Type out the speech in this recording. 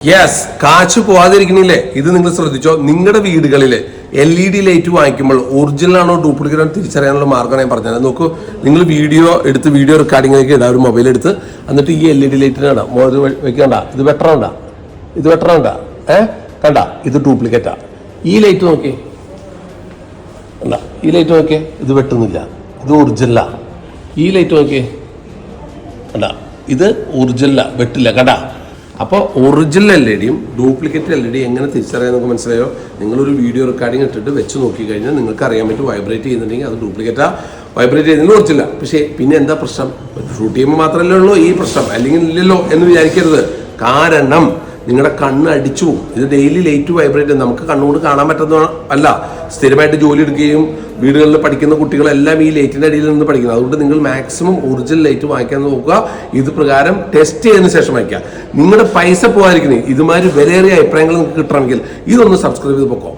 Yes, കാശ് പോവാതിരിക്കണില്ലേ? ഇത് നിങ്ങൾ ശ്രദ്ധിച്ചോ. നിങ്ങളുടെ വീടുകളിൽ LED ലൈറ്റ് വാങ്ങിക്കുമ്പോൾ ഒറിജിനൽ ആണോ ഡ്യൂപ്ലിക്കേറ്റ് ആണോ തിരിച്ചറിയാനുള്ള മാർഗ്ഗമാണ് ഞാൻ പറഞ്ഞത്. നോക്കൂ, നിങ്ങൾ വീഡിയോ റെക്കോർഡിങ്ങിലേക്ക് ഇടാം, ഒരു മൊബൈൽ എടുത്ത്, എന്നിട്ട് ഈ LED ലൈറ്റിന് ഇടാം. വെക്കണ്ട, ഇത് ബെറ്റർ ഉണ്ടാ, ഇത് ബെറ്റർ ഉണ്ടാ, കണ്ട, ഇത് ഡ്യൂപ്ലിക്കേറ്റാ. ഈ ലൈറ്റ് നോക്കി, അല്ല ഈ ലൈറ്റ് നോക്കിയേ, ഇത് വെട്ടുന്നില്ല, ഇത് ഒറിജിനലാ. ഈ ലൈറ്റ് നോക്കിയേ, അല്ല ഇത് ഒറിജിനലാ, വെട്ടില്ല, കണ്ടാ. അപ്പോൾ ഒറിജിനൽ LED-യും ഡ്യൂപ്ലിക്കേറ്റ് LED എങ്ങനെ തിരിച്ചറിയാൻ നമുക്ക് മനസ്സിലായോ? നിങ്ങളൊരു വീഡിയോ റെക്കോർഡിംഗ് ഇട്ടിട്ട് വെച്ച് നോക്കിക്കഴിഞ്ഞാൽ നിങ്ങൾക്ക് അറിയാൻ പറ്റും. വൈബ്രേറ്റ് ചെയ്യുന്നുണ്ടെങ്കിൽ അത് ഡ്യൂപ്ലിക്കേറ്റാ, വൈബ്രേറ്റ് ചെയ്യുന്നതിന് ഒറിജിനല്ല. പക്ഷേ പിന്നെ എന്താ പ്രശ്നം? ഷൂട്ട് ചെയ്യുമ്പോൾ മാത്രമല്ലേ ഉള്ളൂ ഈ പ്രശ്നം, അല്ലെങ്കിൽ ഇല്ലല്ലോ എന്ന് വിചാരിക്കരുത്. കാരണം നിങ്ങളുടെ കണ്ണ് അടിച്ചു പോകും. ഇത് ഡെയിലി ലൈറ്റ് വൈബ്രേറ്റ്, നമുക്ക് കണ്ണുകൊണ്ട് കാണാൻ പറ്റുന്ന അല്ല. സ്ഥിരമായിട്ട് ജോലി എടുക്കുകയും വീടുകളിൽ പഠിക്കുന്ന കുട്ടികളെല്ലാം ഈ ലൈറ്റിൻ്റെ അടിയിൽ നിന്ന് പഠിക്കുന്നത്. അതുകൊണ്ട് നിങ്ങൾ മാക്സിമം ഒറിജിനൽ ലൈറ്റ് വാങ്ങിക്കാൻ നോക്കുക. ഇത് പ്രകാരം ടെസ്റ്റ് ചെയ്തതിന് ശേഷം വാങ്ങിക്കുക. നിങ്ങളുടെ പൈസ പോകാതിരിക്കുന്നത് ഇതുമാതിരി വിലയേറിയ അഭിപ്രായങ്ങൾ നിങ്ങൾക്ക് കിട്ടണമെങ്കിൽ ഇതൊന്ന് സബ്സ്ക്രൈബ് ചെയ്ത് പോക്കോ.